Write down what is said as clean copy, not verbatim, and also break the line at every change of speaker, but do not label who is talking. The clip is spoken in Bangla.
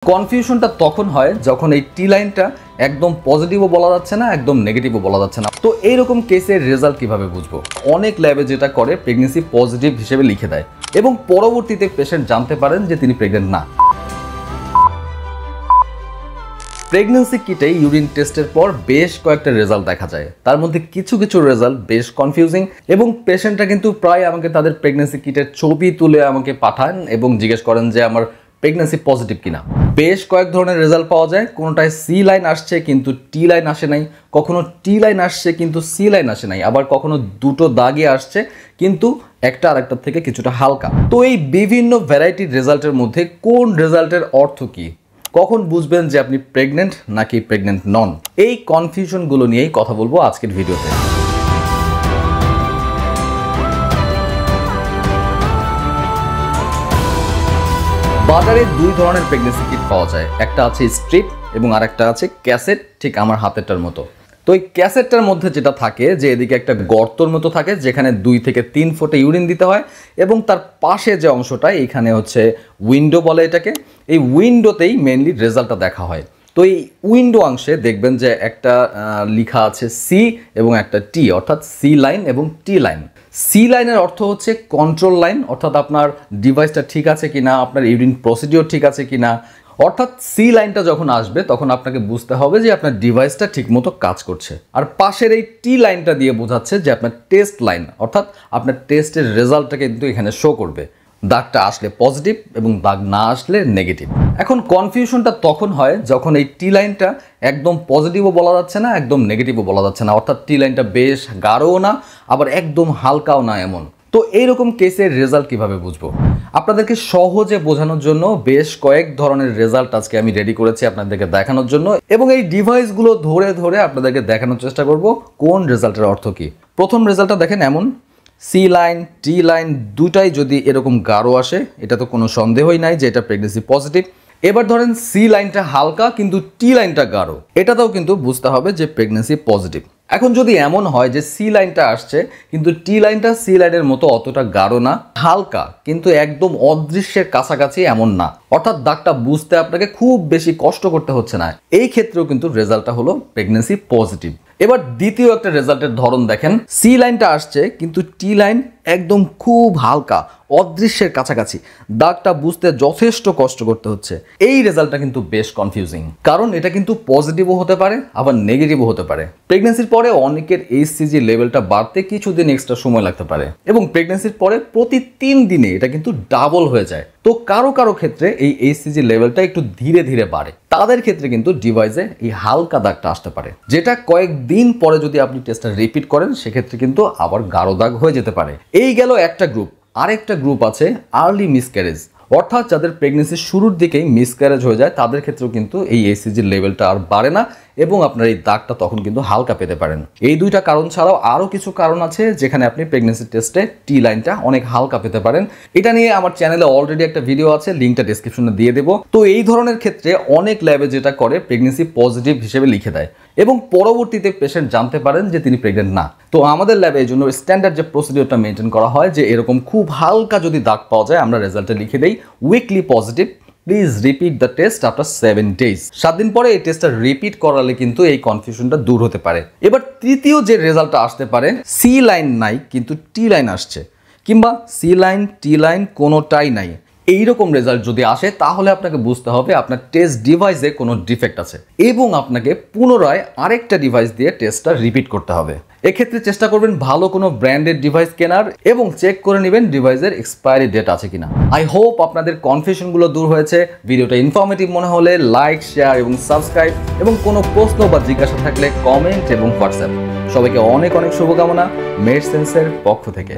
কনফিউশনটা তখন হয় যখন এই টি লাইনটা একদম পজিটিভও বলা যাচ্ছে না, একদম নেগেটিভও বলা যাচ্ছে না। তো এইরকম কেসের রেজাল্ট কিভাবে বুঝবো? অনেক ল্যাবে যেটা করে প্রেগনেন্সি পজিটিভ হিসেবে লিখে দেয় এবং পরবর্তীতে পেশেন্ট জানতে পারেন যে তিনি প্রেগনেন্ট না। প্রেগনেন্সি কিটে ইউরিন টেস্টের পর বেশ কয়েকটা রেজাল্ট দেখা যায়, তার মধ্যে কিছু কিছু রেজাল্ট বেশ কনফিউজিং এবং পেশেন্টরা কিন্তু প্রায় আমাকে তাদের প্রেগনেন্সি কিটের ছবি তুলে আমাকে পাঠান এবং জিজ্ঞেস করেন যে আমার প্রেগনেন্সি পজিটিভ কিনা। বেশ কয়েক ধরনের রেজাল্ট পাওয়া যায়, কোনোটায় সি লাইন আসছে কিন্তু টি লাইন আসে নাই, কখনো টি লাইন আসছে কিন্তু সি লাইন আসে নাই, আবার কখনো দুটো দাগে আসছে কিন্তু একটা আরেকটার থেকে কিছুটা হালকা। তো এই বিভিন্ন ভ্যারাইটির রেজাল্টের মধ্যে কোন রেজাল্টের অর্থ কি, কখন বুঝবেন যে আপনি প্রেগনেন্ট নাকি প্রেগনেন্ট নন, এই কনফিউশনগুলো নিয়েই কথা বলবো আজকের ভিডিওতে। বাজারে দুই ধরনের প্রেগনেন্সি কিট পাওয়া যায়, একটা আছে স্ট্রিপ এবং আরেকটা আছে ক্যাসেট, ঠিক আমার হাতেরটার মতো। তো এই ক্যাসেটটার মধ্যে যেটা থাকে যে এদিকে একটা গর্তর মতো থাকে যেখানে 2 থেকে 3 ফোঁটা ইউরিন দিতে হয় এবং তার পাশে যে অংশটা এখানে হচ্ছে উইন্ডো বলে এটাকে, এই উইন্ডোতেই মেইনলি রেজাল্টটা দেখা হয়। তো এই উইন্ডো অংশে দেখবেন যে একটা লেখা আছে সি এবং একটা টি, অর্থাৎ সি লাইন এবং টি লাইন। সি লাইনের অর্থ হচ্ছে কন্ট্রোল লাইন, অর্থাৎ আপনার ডিভাইসটা ঠিক আছে কিনা, আপনার ইউরিন প্রসিডিওর ঠিক আছে কিনা। অর্থাৎ সি লাইনটা যখন আসবে তখন আপনাকে বুঝতে হবে যে আপনার ডিভাইসটা ঠিকমতো কাজ করছে। আর পাশের এই টি লাইনটা দিয়ে বোঝাচ্ছে যে আপনার টেস্ট লাইন, অর্থাৎ আপনার টেস্টের রেজাল্টটা কিন্তু এখানে শো করবে। দাগটা আসলে পজিটিভ এবং দাগ না আসলে নেগেটিভ। এখন কনফিউশনটা তখন হয় যখন এই টি লাইনটা একদম পজিটিভও বলা যাচ্ছে না, একদম নেগেটিভও বলা যাচ্ছে না, অর্থাৎ টি লাইনটা বেশ গাঢ়ও না আবার একদম হালকাও না এমন। তো এইরকম কেসের রেজাল্ট কিভাবে বুঝবো? আপনাদেরকে সহজে বোঝানোর জন্য বেশ কয়েক ধরনের রেজাল্ট আজকে আমি রেডি করেছি আপনাদেরকে দেখানোর জন্য, এবং এই ডিভাইসগুলো ধরে ধরে আপনাদেরকে দেখানোর চেষ্টা করব কোন রেজাল্টের অর্থ কী। প্রথম রেজাল্টটা দেখেন এমন, সি লাইন টি লাইন দুটাই যদি এরকম গাঢ় আসে এটা তো কোনো সন্দেহই নাই যে এটা প্রেগনেন্সি পজিটিভ। এবার ধরেন সি লাইনটা হালকা কিন্তু টি লাইনটা গাঢ়, এটাতেও কিন্তু বুঝতে হবে যে প্রেগনেন্সি পজিটিভ। এখন যদি এমন হয় যে সি লাইনটা আসছে কিন্তু টি লাইনটা সি লাইনের মতো অতটা গাঢ় না, হালকা কিন্তু একদম অদৃশ্যের কাছাকাছি এমন না, অর্থাৎ দাগটা বুঝতে আপনাকে খুব বেশি কষ্ট করতে হচ্ছে না, এই ক্ষেত্রেও কিন্তু রেজাল্টটা হলো প্রেগনেন্সি পজিটিভ। এবার দ্বিতীয় একটা রেজাল্টের ধরন দেখেন, সি লাইনটা আসছে কিন্তু টি লাইন একদম খুব হালকা অদৃশ্যের কাছাকাছি, দাগটা বুঝতে যথেষ্ট কষ্ট করতে হচ্ছে। এই রেজাল্টটা কিন্তু বেশ কনফিউজিং, কারণ এটা কিন্তু পজিটিভও হতে পারে আবার নেগেটিভও হতে পারে। প্রেগনেন্সির পরে অনেকের এইচসিজি লেভেলটা বাড়তে কিছুদিন এক্সট্রা সময় লাগতে পারে এবং প্রেগনেন্সির পরে প্রতি 3 দিনে এটা কিন্তু ডাবল হয়ে যায়। তো কারো কারো ক্ষেত্রে এই এইচসিজি লেভেলটা একটু ধীরে ধীরে বাড়ে, তাদের ক্ষেত্রে কিন্তু ডিভাইসে এই হালকা দাগটা আসতে পারে, যেটা কয়েকদিন পরে যদি আপনি টেস্টটা রিপিট করেন সেক্ষেত্রে কিন্তু আবার গাঢ় দাগ হয়ে যেতে পারে। এই গেল একটা গ্রুপ। আরেকটা গ্রুপ আছে আর্লি মিসক্যারেজ, অর্থাৎ যাদের প্রেগনেন্সির শুরুর দিকেই মিসক্যারেজ হয়ে যায় তাদের ক্ষেত্রেও কিন্তু এই এইচসিজির লেভেলটা আর বাড়ে না এবং আপনার এই দাগটা তখন কিন্তু হালকা পেতে পারেন। এই দুইটা কারণ ছাড়াও আরও কিছু কারণ আছে যেখানে আপনি প্রেগনেন্সি টেস্টে টি লাইনটা অনেক হালকা পেতে পারেন। এটা নিয়ে আমার চ্যানেলে অলরেডি একটা ভিডিও আছে, লিঙ্কটা ডেসক্রিপশনে দিয়ে দেবো। তো এই ধরনের ক্ষেত্রে অনেক ল্যাবে যেটা করে প্রেগনেন্সি পজিটিভ হিসেবে লিখে দেয় এবং পরবর্তীতে পেশেন্ট জানতে পারেন যে তিনি প্রেগনেন্ট না। তো আমাদের ল্যাবে এই জন্য স্ট্যান্ডার্ড যে প্রসিডিওরটা মেনটেন করা হয় যে এরকম খুব হালকা যদি দাগ পাওয়া যায় আমরা রেজাল্টে লিখে দেই weekly positive, please repeat the test after 7 days। 7 দিন পরে এই টেস্টটা রিপিট করালে কিন্তু এই কনফিউশনটা দূর হতে পারে। এবার তৃতীয় যে রেজাল্টটা আসতে পারে, সি লাইন নাই কিন্তু টি লাইন আসছে, কিংবা সি লাইন টি লাইন কোনোটাই নাই, এইরকম রেজাল্ট যদি আসে তাহলে আপনাকে বুঝতে হবে আপনার টেস্ট ডিভাইসে কোনো ডিফেক্ট আছে এবং আপনাকে পুনরায় আরেকটা ডিভাইস দিয়ে টেস্টটা রিপিট করতে হবে। এক্ষেত্রে চেষ্টা করবেন ভালো কোনো ব্র্যান্ডেড ডিভাইস কেনার এবং চেক করে নেবেন ডিভাইসের এক্সপায়ারি ডেট আছে কিনা। আই হোপ আপনাদের কনফিউশনগুলো দূর হয়েছে। ভিডিওটা ইনফরমেটিভ মনে হলে লাইক, শেয়ার এবং সাবস্ক্রাইব, এবং কোনো প্রশ্ন বা জিজ্ঞাসা থাকলে কমেন্ট এবং হোয়াটসঅ্যাপ। সবাইকে অনেক অনেক শুভকামনা মেডসেন্সের পক্ষ থেকে।